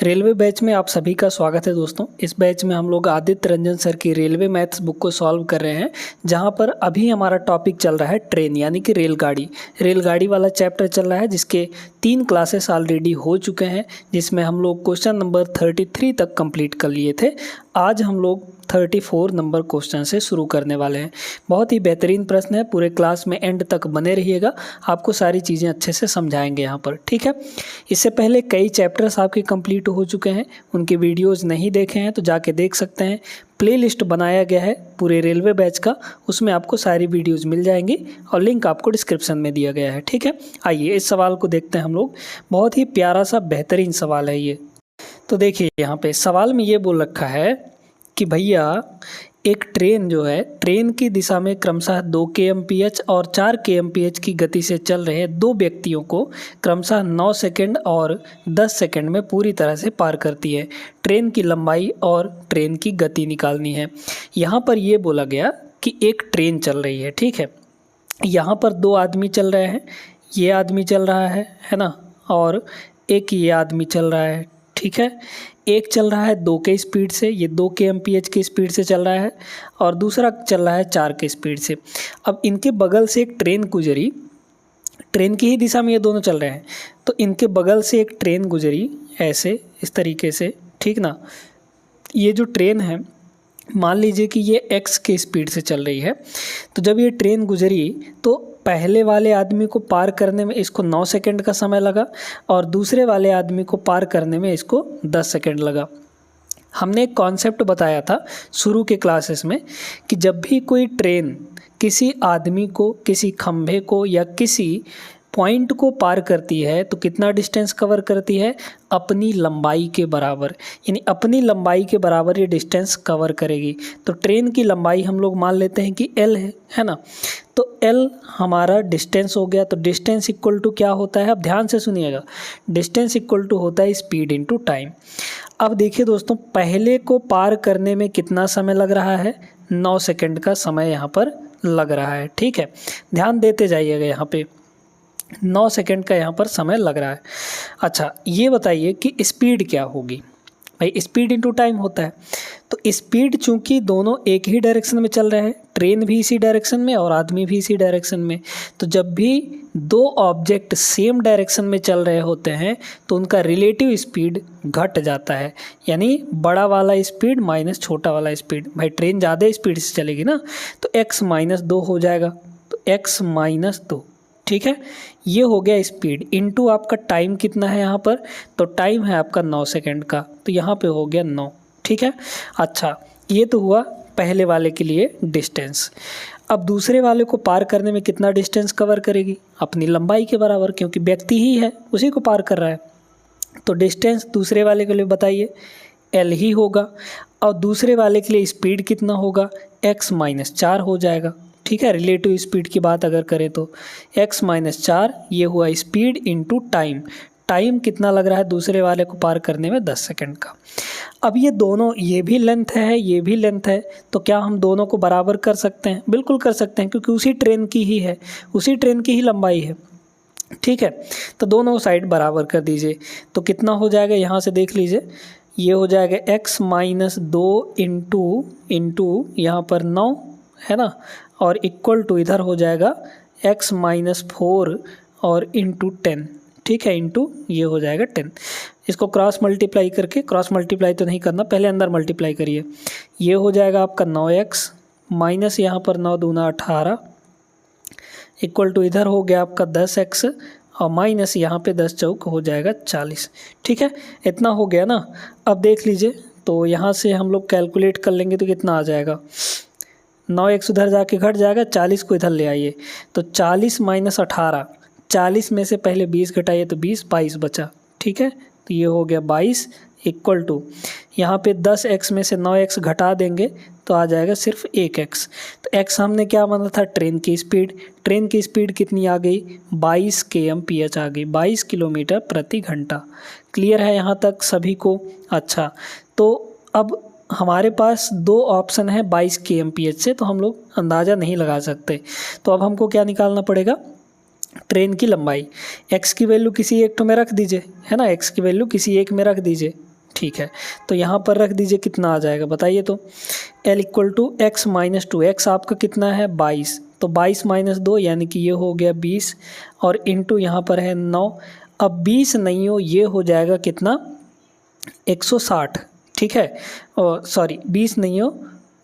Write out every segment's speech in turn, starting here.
Railway batch में आप सभी का स्वागत है दोस्तों। इस बैच में हम लोग आदित्य रंजन सर की रेलवे मैथ्स बुक को सॉल्व कर रहे हैं, जहां पर अभी हमारा टॉपिक चल रहा है ट्रेन यानी कि रेलगाड़ी वाला चैप्टर चल रहा है, जिसके 3 क्लासेस ऑलरेडी हो चुके हैं, जिसमें हम लोग क्वेश्चन नंबर 33 तक कंप्लीट कर लिए थे। आज हम लोग 34 नंबर क्वेश्चन से शुरू करने वाले हैं। बहुत ही बेहतरीन प्रश्न है, पूरे क्लास में एंड तक बने रहिएगा, आपको सारी चीज़ें अच्छे से समझाएंगे यहाँ पर, ठीक है। इससे पहले कई चैप्टर्स आपके कंप्लीट हो चुके हैं, उनके वीडियोस नहीं देखे हैं तो जाके देख सकते हैं। प्लेलिस्ट बनाया गया है पूरे रेलवे बैच का, उसमें आपको सारी वीडियोस मिल जाएंगी और लिंक आपको डिस्क्रिप्शन में दिया गया है, ठीक है। आइए इस सवाल को देखते हैं हम लोग। बहुत ही प्यारा सा बेहतरीन सवाल है ये। तो देखिए यहाँ पे सवाल में ये बोल रखा है कि भैया एक ट्रेन जो है, ट्रेन की दिशा में क्रमशः 2 kmph और 4 kmph की गति से चल रहे 2 व्यक्तियों को क्रमशः 9 सेकंड और 10 सेकंड में पूरी तरह से पार करती है। ट्रेन की लंबाई और ट्रेन की गति निकालनी है। यहाँ पर ये बोला गया कि एक ट्रेन चल रही है, ठीक है। यहाँ पर 2 आदमी चल रहे हैं, ये आदमी चल रहा है ना, और एक ये आदमी चल रहा है, ठीक है। एक चल रहा है 2 के स्पीड से, ये 2 kmph की स्पीड से चल रहा है, और दूसरा चल रहा है 4 के स्पीड से। अब इनके बगल से एक ट्रेन गुजरी, ट्रेन की ही दिशा में ये दोनों चल रहे हैं, तो इनके बगल से एक ट्रेन गुजरी ऐसे, इस तरीके से, ठीक ना। ये जो ट्रेन है मान लीजिए कि ये x के स्पीड से चल रही है, तो जब ये ट्रेन गुजरी तो पहले वाले आदमी को पार करने में इसको 9 सेकंड का समय लगा और दूसरे वाले आदमी को पार करने में इसको 10 सेकंड लगा। हमने एक कॉन्सेप्ट बताया था शुरू के क्लासेस में कि जब भी कोई ट्रेन किसी आदमी को, किसी खंभे को या किसी पॉइंट को पार करती है तो कितना डिस्टेंस कवर करती है, अपनी लंबाई के बराबर, यानी अपनी लंबाई के बराबर ये डिस्टेंस कवर करेगी। तो ट्रेन की लंबाई हम लोग मान लेते हैं कि L है ना, तो L हमारा डिस्टेंस हो गया। तो डिस्टेंस इक्वल टू क्या होता है, अब ध्यान से सुनिएगा, डिस्टेंस इक्वल टू होता है स्पीड इनटू टाइम। अब देखिए दोस्तों, पहले को पार करने में कितना समय लग रहा है, 9 सेकंड का समय यहाँ पर लग रहा है, ठीक है। ध्यान देते जाइएगा, यहाँ पे 9 सेकंड का यहाँ पर समय लग रहा है। अच्छा ये बताइए कि स्पीड क्या होगी। भाई स्पीड इनटू टाइम होता है, तो स्पीड चूंकि दोनों एक ही डायरेक्शन में चल रहे हैं, ट्रेन भी इसी डायरेक्शन में और आदमी भी इसी डायरेक्शन में, तो जब भी 2 ऑब्जेक्ट सेम डायरेक्शन में चल रहे होते हैं तो उनका रिलेटिव स्पीड घट जाता है, यानी बड़ा वाला स्पीड माइनस छोटा वाला स्पीड। भाई ट्रेन ज़्यादा स्पीड से चलेगी ना, तो x - 2 हो जाएगा, तो x - 2, ठीक है। ये हो गया स्पीड इनटू आपका टाइम कितना है यहाँ पर, तो टाइम है आपका 9 सेकंड का, तो यहाँ पे हो गया 9, ठीक है। अच्छा ये तो हुआ पहले वाले के लिए डिस्टेंस। अब दूसरे वाले को पार करने में कितना डिस्टेंस कवर करेगी, अपनी लंबाई के बराबर, क्योंकि व्यक्ति ही है उसी को पार कर रहा है। तो डिस्टेंस दूसरे वाले के लिए बताइए L ही होगा, और दूसरे वाले के लिए स्पीड कितना होगा, x - 4 हो जाएगा, ठीक है। रिलेटिव स्पीड की बात अगर करें तो x - 4 ये हुआ स्पीड इनटू टाइम। टाइम कितना लग रहा है दूसरे वाले को पार करने में, 10 सेकंड का। अब ये दोनों, ये भी लेंथ है ये भी लेंथ है, तो क्या हम दोनों को बराबर कर सकते हैं, बिल्कुल कर सकते हैं, क्योंकि उसी ट्रेन की ही है, उसी ट्रेन की ही लंबाई है, ठीक है। तो दोनों साइड बराबर कर दीजिए, तो कितना हो जाएगा, यहाँ से देख लीजिए, ये हो जाएगा x - 2 इंटू यहाँ पर 9 है ना, और इक्वल टू इधर हो जाएगा x - 4 और इंटू 10, ठीक है, इंटू ये हो जाएगा 10। इसको क्रॉस मल्टीप्लाई करके, क्रॉस मल्टीप्लाई तो नहीं करना, पहले अंदर मल्टीप्लाई करिए, ये हो जाएगा आपका 9x माइनस यहाँ पर 9 दूना 18 इक्वल टू इधर हो गया आपका 10x और माइनस यहाँ पे 10 चौक हो जाएगा 40, ठीक है। इतना हो गया ना। अब देख लीजिए, तो यहाँ से हम लोग कैलकुलेट कर लेंगे तो कितना आ जाएगा, 9x उधर जाके घट जाएगा, 40 को इधर ले आइए, तो 40 - 18, 40 में से पहले 20 घटाइए तो 20, 22 बचा, ठीक है। तो ये हो गया 22 इक्वल टू यहाँ पे 10x में से 9x घटा देंगे तो आ जाएगा सिर्फ 1x। तो x हमने क्या माना था, ट्रेन की स्पीड। ट्रेन की स्पीड कितनी आ गई, 22 kmph आ गई, 22 किलोमीटर प्रति घंटा। क्लियर है यहाँ तक सभी को। अच्छा तो अब हमारे पास 2 ऑप्शन है 22 kmph से, तो हम लोग अंदाज़ा नहीं लगा सकते। तो अब हमको क्या निकालना पड़ेगा, ट्रेन की लंबाई। x की वैल्यू किसी एक में रख दीजिए, है ना, x की वैल्यू किसी एक में रख दीजिए, ठीक है, तो यहाँ पर रख दीजिए, कितना आ जाएगा बताइए तो। L equal to x minus 2, x आपका कितना है 22, तो 22 माइनस 2 यानी कि ये हो गया 20 और इंटू यहाँ पर है 9। अब 20 नहीं हो, ये हो जाएगा कितना 160, ठीक है, और सॉरी 20 नहीं हो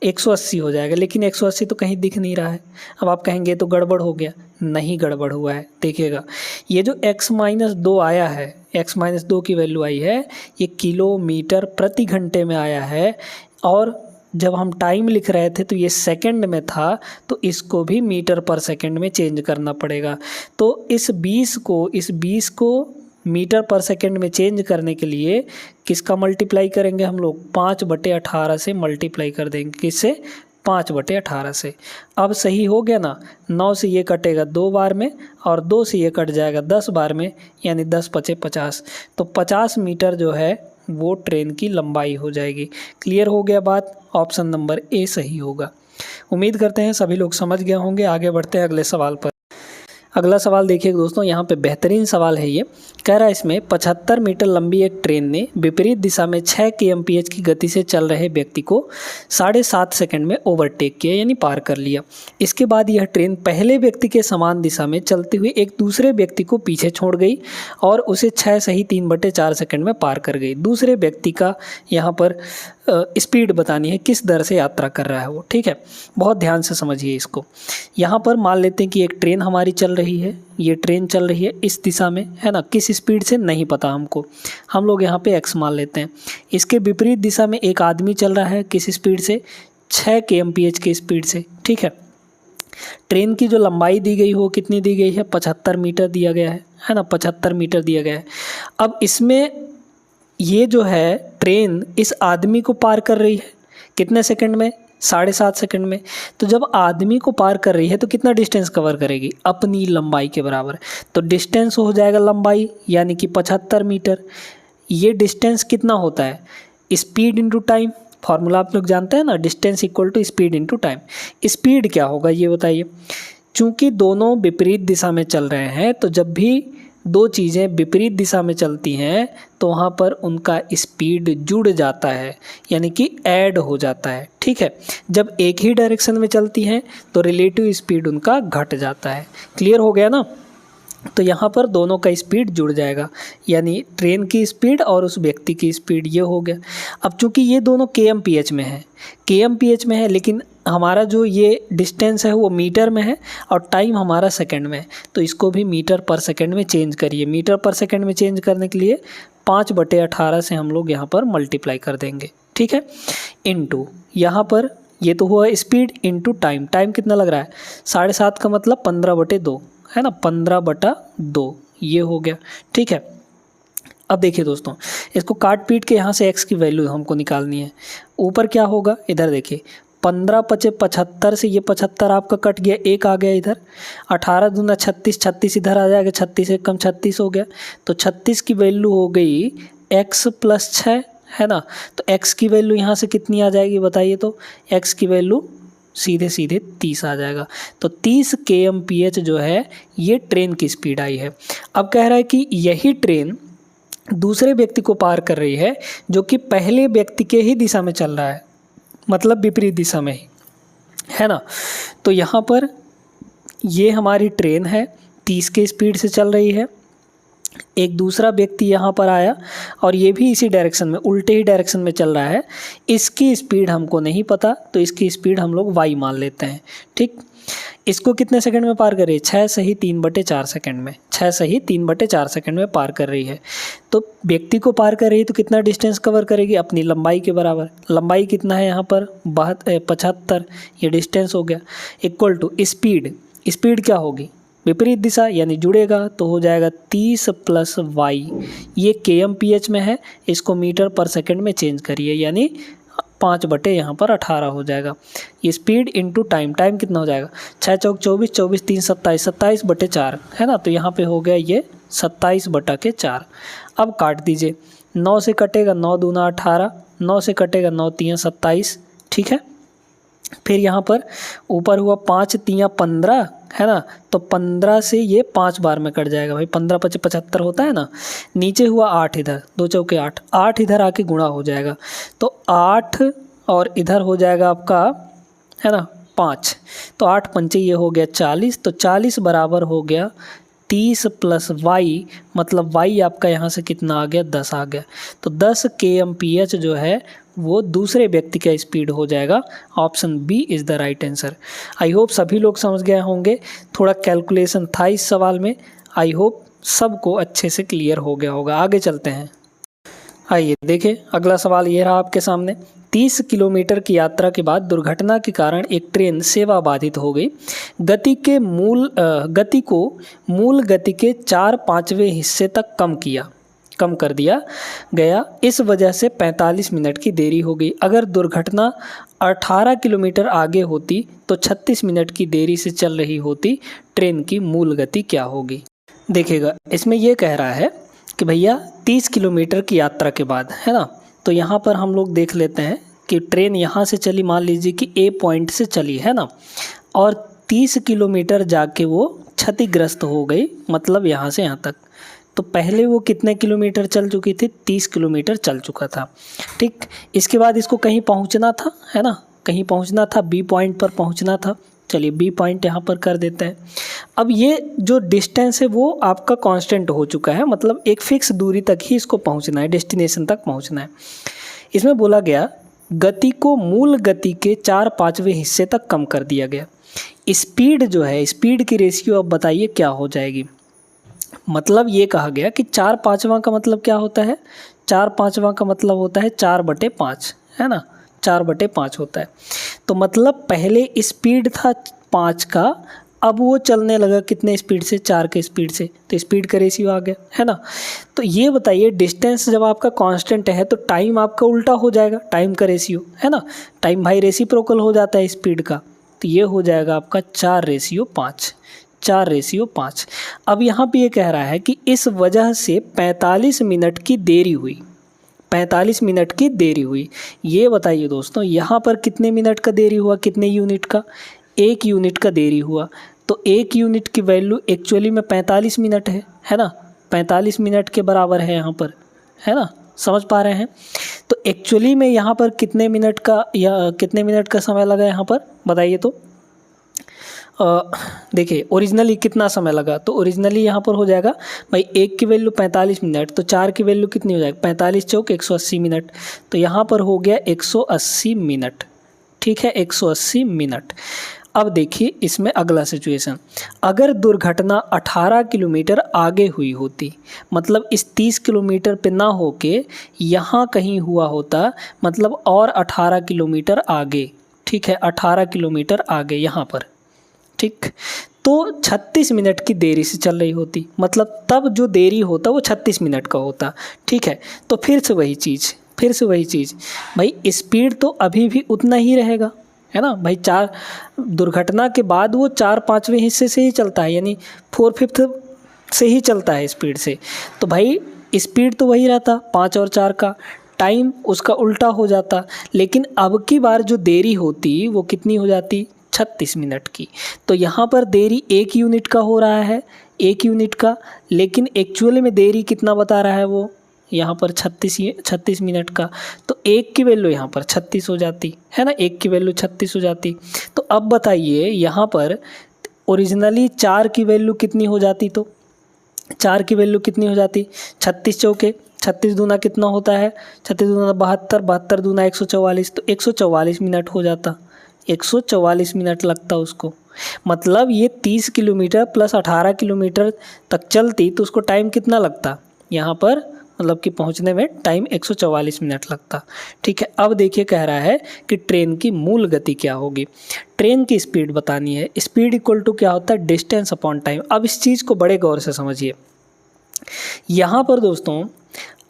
180 हो जाएगा, लेकिन 180 तो कहीं दिख नहीं रहा है। अब आप कहेंगे तो गड़बड़ हो गया, नहीं गड़बड़ हुआ है। देखिएगा ये जो x माइनस 2 आया है, x माइनस 2 की वैल्यू आई है, ये किलोमीटर प्रति घंटे में आया है, और जब हम टाइम लिख रहे थे तो ये सेकंड में था, तो इसको भी मीटर पर सेकंड में चेंज करना पड़ेगा। तो इस 20 को मीटर पर सेकंड में चेंज करने के लिए किसका मल्टीप्लाई करेंगे हम लोग, 5/18 से मल्टीप्लाई कर देंगे। किससे, 5/18 से। अब सही हो गया ना, 9 से ये कटेगा 2 बार में और 2 से ये कट जाएगा 10 बार में, यानी 10×5 = 50। तो 50 मीटर जो है वो ट्रेन की लंबाई हो जाएगी। क्लियर हो गया बात, ऑप्शन नंबर ए सही होगा। उम्मीद करते हैं सभी लोग समझ गए होंगे। आगे बढ़ते हैं अगले सवाल पर। अगला सवाल देखिए दोस्तों, यहाँ पे बेहतरीन सवाल है। ये कह रहा है इसमें 75 मीटर लंबी एक ट्रेन ने विपरीत दिशा में 6 kmph की गति से चल रहे व्यक्ति को 7.5 सेकंड में ओवरटेक किया, यानी पार कर लिया। इसके बाद यह ट्रेन पहले व्यक्ति के समान दिशा में चलते हुए एक दूसरे व्यक्ति को पीछे छोड़ गई और उसे 6 सही 3/4 सेकंड में पार कर गई। दूसरे व्यक्ति का यहाँ पर स्पीड बतानी है, किस दर से यात्रा कर रहा है वो, ठीक है। बहुत ध्यान से समझिए इसको। यहाँ पर मान लेते हैं कि एक ट्रेन हमारी चल रही है, ये ट्रेन चल रही है इस दिशा में, है ना, किस स्पीड से नहीं पता हमको, हम लोग यहाँ पे x मान लेते हैं। इसके विपरीत दिशा में एक आदमी चल रहा है, किस स्पीड से, 6 kmph की स्पीड से, ठीक है। ट्रेन की जो लंबाई दी गई हो कितनी दी गई है, 75 मीटर दिया गया है ना, 75 मीटर दिया गया है। अब इसमें ये जो है ट्रेन इस आदमी को पार कर रही है कितने सेकंड में, 7.5 सेकंड में। तो जब आदमी को पार कर रही है तो कितना डिस्टेंस कवर करेगी, अपनी लंबाई के बराबर। तो डिस्टेंस हो जाएगा लंबाई, यानी कि 75 मीटर। ये डिस्टेंस कितना होता है, स्पीड इंटू टाइम। फॉर्मूला आप लोग जानते हैं ना, distance equal to speed into time. Speed क्या होगा ये बताइए। चूँकि दोनों विपरीत दिशा में चल रहे हैं, तो जब भी दो चीज़ें विपरीत दिशा में चलती हैं तो वहाँ पर उनका स्पीड जुड़ जाता है, यानी कि ऐड हो जाता है, ठीक है। जब एक ही डायरेक्शन में चलती हैं तो रिलेटिव स्पीड उनका घट जाता है। क्लियर हो गया ना। तो यहाँ पर दोनों का स्पीड जुड़ जाएगा, यानी ट्रेन की स्पीड और उस व्यक्ति की स्पीड, ये हो गया। अब चूँकि ये दोनों kmph में है, लेकिन हमारा जो ये डिस्टेंस है वो मीटर में है और टाइम हमारा सेकंड में है, तो इसको भी मीटर पर सेकंड में चेंज करिए। मीटर पर सेकंड में चेंज करने के लिए 5/18 से हम लोग यहाँ पर मल्टीप्लाई कर देंगे, ठीक है। इनटू यहाँ पर ये तो हुआ स्पीड, इनटू टाइम। टाइम कितना लग रहा है, 7.5 का मतलब 15/2 है ना, 15/2 ये हो गया, ठीक है। अब देखिए दोस्तों, इसको काट पीट के यहाँ से x की वैल्यू हमको निकालनी है। ऊपर क्या होगा, इधर देखिए, 15×5 = 75 से ये 75 आपका कट गया, एक आ गया इधर, 18 दूना 36, 36 इधर आ जाएगा, 36 से कम 36 हो गया। तो 36 की वैल्यू हो गई x + 6, है ना। तो x की वैल्यू यहाँ से कितनी आ जाएगी बताइए तो, x की वैल्यू सीधे 30 आ जाएगा। तो 30 kmph जो है ये ट्रेन की स्पीड आई है। अब कह रहा है कि यही ट्रेन दूसरे व्यक्ति को पार कर रही है जो कि पहले व्यक्ति के ही दिशा में चल रहा है, मतलब विपरीत दिशा में ही, है ना। तो यहाँ पर ये हमारी ट्रेन है, 30 के स्पीड से चल रही है। एक दूसरा व्यक्ति यहाँ पर आया और ये भी इसी डायरेक्शन में, उल्टे ही डायरेक्शन में चल रहा है। इसकी स्पीड हमको नहीं पता, तो इसकी स्पीड हम लोग y मान लेते हैं, ठीक। इसको कितने सेकंड में पार कर रही है, 6 सही 3/4 सेकंड में, 6 सही 3/4 सेकंड में पार कर रही है। तो व्यक्ति को पार कर रही है तो कितना डिस्टेंस कवर करेगी, अपनी लंबाई के बराबर। लंबाई कितना है यहाँ पर 75, ये डिस्टेंस हो गया, इक्वल टू स्पीड। स्पीड क्या होगी, विपरीत दिशा, यानी जुड़ेगा, तो हो जाएगा 30 + y। ये kmph में है, इसको मीटर पर सेकंड में चेंज करिए, यानी 5/, यहाँ पर 18 हो जाएगा। ये स्पीड इंटू टाइम, टाइम कितना हो जाएगा, 6 × 4 = 24, 24 × 3 = 27, 27/4 है ना। तो यहाँ पे हो गया ये 27/4। अब काट दीजिए, 9 से कटेगा 9 दूना 18, 9 से कटेगा 9 × 3 = 27, ठीक है। फिर यहाँ पर ऊपर हुआ 5 तियाँ 15 है ना, तो 15 से ये 5 बार में कट जाएगा भाई, 15 पचे 75 होता है ना। नीचे हुआ 8, इधर 2 चौके 8, 8 इधर आके गुणा हो जाएगा, तो 8 और इधर हो जाएगा आपका है ना 5, तो 8 पंचे ये हो गया 40, तो 40 बराबर हो गया 30 प्लस वाई, मतलब वाई आपका यहाँ से कितना आ गया 10 आ गया, तो 10 kmph जो है वो दूसरे व्यक्ति का स्पीड हो जाएगा। Option B is the right answer. I hope सभी लोग समझ गए होंगे, थोड़ा कैलकुलेशन था इस सवाल में, आई होप सबको अच्छे से क्लियर हो गया होगा। आगे चलते हैं, आइए देखें अगला सवाल ये रहा आपके सामने। 30 किलोमीटर की यात्रा के बाद दुर्घटना के कारण एक ट्रेन सेवा बाधित हो गई। गति को मूल गति के 4/5वें हिस्से तक कम कर दिया गया। इस वजह से 45 मिनट की देरी हो गई। अगर दुर्घटना 18 किलोमीटर आगे होती तो 36 मिनट की देरी से चल रही होती ट्रेन की मूल गति क्या होगी। देखिएगा इसमें ये कह रहा है कि भैया 30 किलोमीटर की यात्रा के बाद है ना, तो यहाँ पर हम लोग देख लेते हैं कि ट्रेन यहाँ से चली, मान लीजिए कि ए पॉइंट से चली है ना, और 30 किलोमीटर जाके वो क्षतिग्रस्त हो गई, मतलब यहाँ से यहाँ तक। तो पहले वो कितने किलोमीटर चल चुकी थी, 30 किलोमीटर चल चुका था। ठीक, इसके बाद इसको कहीं पहुँचना था है ना, कहीं पहुँचना था, बी पॉइंट पर पहुँचना था। चलिए बी पॉइंट यहाँ पर कर देते हैं। अब ये जो डिस्टेंस है वो आपका कांस्टेंट हो चुका है, मतलब एक फिक्स दूरी तक ही इसको पहुँचना है, डेस्टिनेशन तक पहुँचना है। इसमें बोला गया गति को मूल गति के 4/5वें हिस्से तक कम कर दिया गया। स्पीड जो है, स्पीड की रेशियो अब बताइए क्या हो जाएगी। मतलब ये कहा गया कि 4/5वां का मतलब क्या होता है, 4/5वां का मतलब होता है 4/5 है ना, 4/5 होता है। तो मतलब पहले स्पीड था 5 का, अब वो चलने लगा कितने स्पीड से, 4 के स्पीड से, तो स्पीड का रेशियो आ गया है ना। तो ये बताइए डिस्टेंस जब आपका कांस्टेंट है तो टाइम आपका उल्टा हो जाएगा, टाइम का रेशियो है ना, टाइम भाई रेसिप्रोकल हो जाता है स्पीड का, तो ये हो जाएगा आपका 4/5, 4/5। अब यहाँ पे ये कह रहा है कि इस वजह से 45 मिनट की देरी हुई, 45 मिनट की देरी हुई। ये बताइए दोस्तों यहाँ पर कितने मिनट का देरी हुआ, कितने यूनिट का, 1 यूनिट का देरी हुआ। तो 1 यूनिट की वैल्यू एक्चुअली में 45 मिनट है ना, 45 मिनट के बराबर है यहाँ पर, है ना, समझ पा रहे हैं। तो एक्चुअली में यहाँ पर कितने मिनट का या कितने मिनट का समय लगा यहाँ पर बताइए। तो देखिए ओरिजिनली कितना समय लगा, तो ओरिजिनली यहाँ पर हो जाएगा भाई 1 की वैल्यू 45 मिनट, तो 4 की वैल्यू कितनी हो जाएगी, 45 चौक 180 मिनट, तो यहाँ पर हो गया 180 मिनट। ठीक है, 180 मिनट। अब देखिए इसमें अगला सिचुएशन, अगर दुर्घटना 18 किलोमीटर आगे हुई होती, मतलब इस 30 किलोमीटर पे ना होके यहाँ कहीं हुआ होता, मतलब और 18 किलोमीटर आगे, ठीक है, 18 किलोमीटर आगे यहाँ पर, ठीक, तो 36 मिनट की देरी से चल रही होती, मतलब तब जो देरी होता वो 36 मिनट का होता। ठीक है, तो फिर से वही चीज़ भाई, स्पीड तो अभी भी उतना ही रहेगा है ना भाई, 4 दुर्घटना के बाद वो 4/5वें हिस्से से ही चलता है, यानी 4/5 से ही चलता है स्पीड से, तो भाई स्पीड तो वही रहता 5 और 4 का, टाइम उसका उल्टा हो जाता। लेकिन अब की बार जो देरी होती वो कितनी हो जाती, 36 मिनट की। तो यहाँ पर देरी 1 यूनिट का हो रहा है, 1 यूनिट का, लेकिन एक्चुअली में देरी कितना बता रहा है वो यहाँ पर 36 मिनट का। तो 1 की वैल्यू यहाँ पर 36 हो जाती है ना, 1 की वैल्यू 36 हो जाती। तो अब बताइए यहाँ पर ओरिजिनली 4 की वैल्यू कितनी हो जाती, तो 4 की वैल्यू कितनी हो जाती, 36 चौके 36 दूना कितना होता है, 36 दूना 72, 72 दूना 144, तो 144 मिनट हो जाता, 144 मिनट लगता उसको। मतलब ये 30 किलोमीटर प्लस 18 किलोमीटर तक चलती तो उसको टाइम कितना लगता यहाँ पर, मतलब कि पहुँचने में टाइम 144 मिनट लगता। ठीक है, अब देखिए कह रहा है कि ट्रेन की मूल गति क्या होगी, ट्रेन की स्पीड बतानी है। स्पीड इक्वल टू क्या होता है, डिस्टेंस अपॉन टाइम। अब इस चीज़ को बड़े गौर से समझिए। यहाँ पर दोस्तों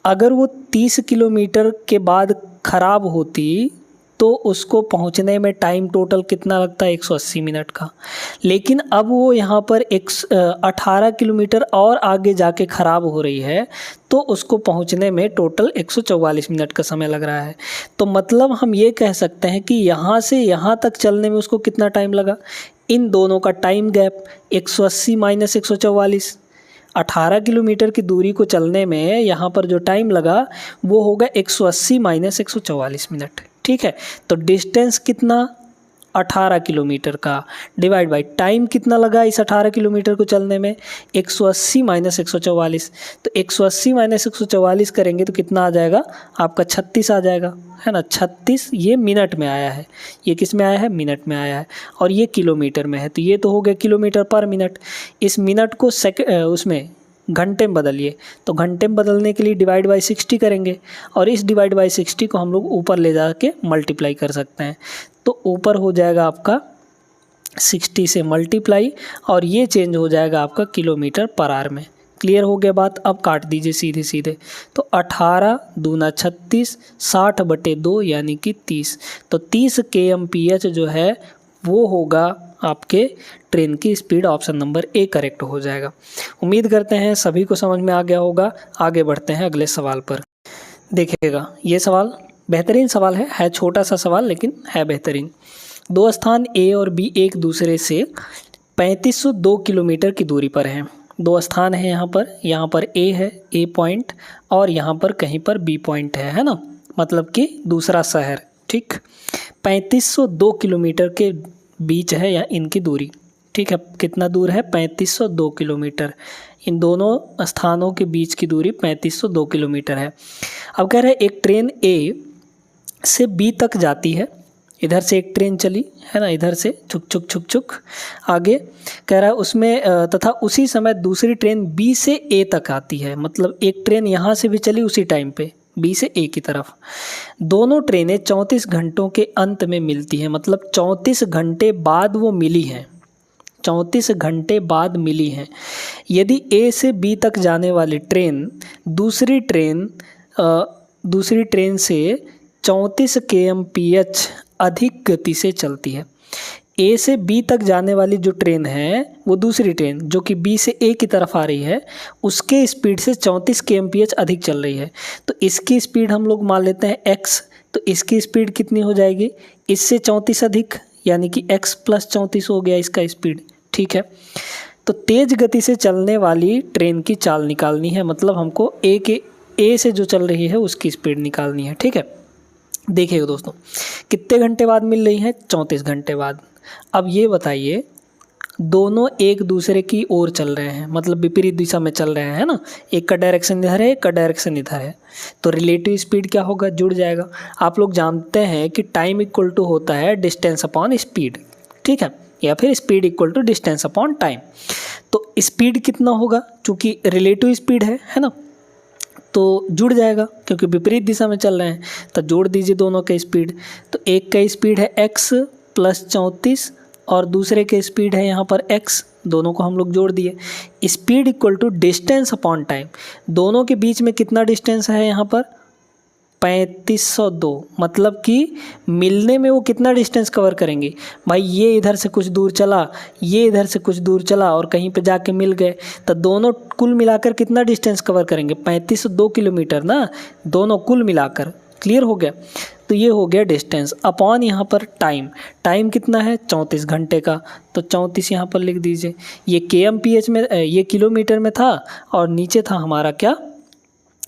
अगर वो 30 किलोमीटर के बाद ख़राब होती तो उसको पहुंचने में टाइम टोटल कितना लगता है, 180 मिनट का। लेकिन अब वो यहाँ पर 18 किलोमीटर और आगे जाके ख़राब हो रही है, तो उसको पहुंचने में टोटल 144 मिनट का समय लग रहा है। तो मतलब हम ये कह सकते हैं कि यहाँ से यहाँ तक चलने में उसको कितना टाइम लगा। इन दोनों का टाइम गैप 180 माइनस 144, 18 किलोमीटर की दूरी को चलने में यहाँ पर जो टाइम लगा वो होगा 180 माइनस 144 मिनट। ठीक है, तो डिस्टेंस कितना, 18 किलोमीटर का, डिवाइड बाई टाइम कितना लगा इस 18 किलोमीटर को चलने में, 180 माइनस 144। तो 180 माइनस 144 करेंगे तो कितना आ जाएगा आपका, 36 आ जाएगा, है ना। 36 ये मिनट में आया है, ये किस में आया है, मिनट में आया है, और ये किलोमीटर में है, तो ये तो हो गया किलोमीटर पर मिनट। इस मिनट को उसमें घंटे में बदलिए, तो घंटे में बदलने के लिए डिवाइड बाई 60 करेंगे, और इस डिवाइड बाई 60 को हम लोग ऊपर ले जाके मल्टीप्लाई कर सकते हैं। तो ऊपर हो जाएगा आपका 60 से मल्टीप्लाई, और ये चेंज हो जाएगा आपका किलोमीटर पर आवर में। क्लियर हो गया बात। अब काट दीजिए सीधे सीधे, तो 18 दूना 36, 60/2 यानी कि 30। तो 30 kmph जो है वो होगा आपके ट्रेन की speed. Option number A correct हो जाएगा। उम्मीद करते हैं सभी को समझ में आ गया होगा। आगे बढ़ते हैं अगले सवाल पर। देखिएगा, ये सवाल बेहतरीन सवाल है छोटा सा सवाल लेकिन है बेहतरीन। दो स्थान ए और बी एक दूसरे से 3502 किलोमीटर की दूरी पर हैं। दो स्थान है यहाँ पर ए है, ए पॉइंट, और यहाँ पर कहीं पर बी पॉइंट है ना, मतलब कि दूसरा शहर। ठीक, 3502 किलोमीटर के बीच है या इनकी दूरी। ठीक है, कितना दूर है, 3502 किलोमीटर। इन दोनों स्थानों के बीच की दूरी 3502 किलोमीटर है। अब कह रहे हैं एक ट्रेन ए से बी तक जाती है। इधर से एक ट्रेन चली है ना, इधर से छुक छुक छुक छुक आगे कह रहा है उसमें, तथा उसी समय दूसरी ट्रेन बी से ए तक आती है। मतलब एक ट्रेन यहाँ से भी चली उसी टाइम पे बी से ए की तरफ। दोनों ट्रेनें 34 घंटों के अंत में मिलती हैं, मतलब 34 घंटे बाद वो मिली हैं, 34 घंटे बाद मिली हैं। यदि ए से बी तक जाने वाली ट्रेन दूसरी ट्रेन से 34 kmph अधिक गति से चलती है। ए से बी तक जाने वाली जो ट्रेन है वो दूसरी ट्रेन जो कि बी से ए की तरफ आ रही है उसके स्पीड से 34 kmph अधिक चल रही है। तो इसकी स्पीड हम लोग मान लेते हैं x, तो इसकी स्पीड कितनी हो जाएगी, इससे 34 अधिक, यानी कि x + 34 हो गया इसका स्पीड। ठीक है, तो तेज गति से चलने वाली ट्रेन की चाल निकालनी है, मतलब हमको ए से जो चल रही है उसकी स्पीड निकालनी है। ठीक है, देखिएगा दोस्तों, कितने घंटे बाद मिल रही है, 34 घंटे बाद। अब ये बताइए, दोनों एक दूसरे की ओर चल रहे हैं, मतलब विपरीत दिशा में चल रहे हैं ना, एक का डायरेक्शन इधर है, एक का डायरेक्शन इधर है, तो रिलेटिव स्पीड क्या होगा, जुड़ जाएगा। आप लोग जानते हैं कि टाइम इक्वल टू होता है डिस्टेंस अपॉन स्पीड। ठीक है, या फिर speed equal to distance upon time. तो स्पीड कितना होगा, चूँकि रिलेटिव स्पीड है ना, तो जुड़ जाएगा क्योंकि विपरीत दिशा में चल रहे हैं। तो जोड़ दीजिए दोनों के स्पीड, तो एक का स्पीड है x + 34 और दूसरे के स्पीड है यहाँ पर x, दोनों को हम लोग जोड़ दिए। Speed equal to distance upon time, दोनों के बीच में कितना डिस्टेंस है यहाँ पर, 3502, मतलब कि मिलने में वो कितना डिस्टेंस कवर करेंगे भाई, ये इधर से कुछ दूर चला, ये इधर से कुछ दूर चला और कहीं पे जाके मिल गए, तो दोनों कुल मिलाकर कितना डिस्टेंस कवर करेंगे, 3502 किलोमीटर ना, दोनों कुल मिलाकर। क्लियर हो गया, तो ये हो गया डिस्टेंस अपॉन यहाँ पर टाइम कितना है, 34 घंटे का, तो 34 यहाँ पर लिख दीजिए। ये kmph में, ये किलोमीटर में था और नीचे था हमारा क्या,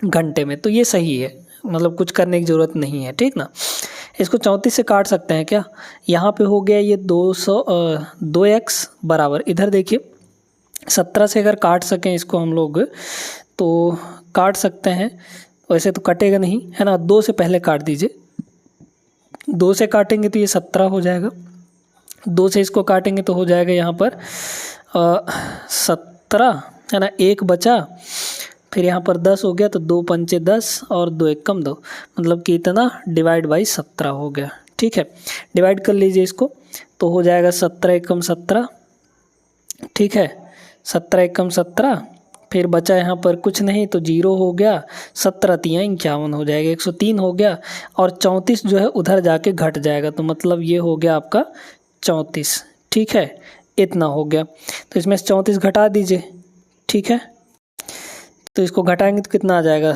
घंटे में, तो ये सही है, मतलब कुछ करने की ज़रूरत नहीं है। ठीक ना, इसको 34 से काट सकते हैं क्या, यहाँ पे हो गया ये 2x बराबर, इधर देखिए 17 से अगर काट सकें इसको हम लोग तो काट सकते हैं, वैसे तो कटेगा नहीं है ना, 2 से पहले काट दीजिए, 2 से काटेंगे तो ये 17 हो जाएगा, 2 से इसको काटेंगे तो हो जाएगा यहाँ पर 17 है ना, 1 बचा, फिर यहाँ पर 10 हो गया, तो 2 पंचे 10 और 2 एकम 2, मतलब कि इतना डिवाइड बाई 17 हो गया। ठीक है, डिवाइड कर लीजिए इसको, तो हो जाएगा 17 एकम 17। ठीक है, 17 एकम 17, फिर बचा यहाँ पर कुछ नहीं तो 0 हो गया, 17 तियाँ 51 हो जाएगा, 103 हो गया और 34 जो है उधर जाके घट जाएगा, तो मतलब ये हो गया आपका 34। ठीक है, इतना हो गया। तो इसमें से 34 घटा दीजिए। ठीक है, तो इसको घटाएंगे तो कितना आ जाएगा,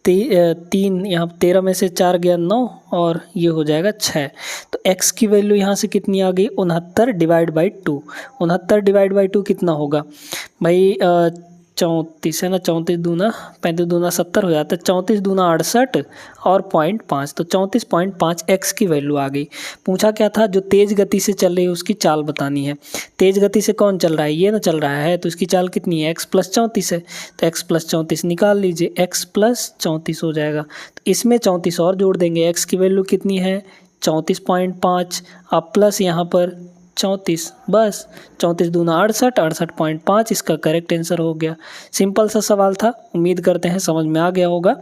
3, यहाँ 13 में से 4 गया 9 और ये हो जाएगा 6। तो x की वैल्यू यहाँ से कितनी आ गई, 69 डिवाइड बाई 2। 69 डिवाइड बाई 2 कितना होगा भाई, 34 है ना, 34 दूना 35 दूना 70 हो जाता है, 34 दूना 68 और 0.5, तो 34.5 x की वैल्यू आ गई। पूछा क्या था, जो तेज़ गति से चल रही है उसकी चाल बतानी है। तेज़ गति से कौन चल रहा है, ये ना चल रहा है, तो इसकी चाल कितनी है, x + 34 है, तो x + 34 निकाल लीजिए, x + 34 हो जाएगा। तो इसमें 34 और जोड़ देंगे, x की वैल्यू कितनी है 34.5, अब प्लस यहाँ पर 34, बस 34 दूना 68, 68.5 इसका करेक्ट आंसर हो गया। सिंपल सा सवाल था, उम्मीद करते हैं समझ में आ गया होगा।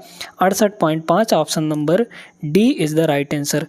68.5 option number D is the right answer.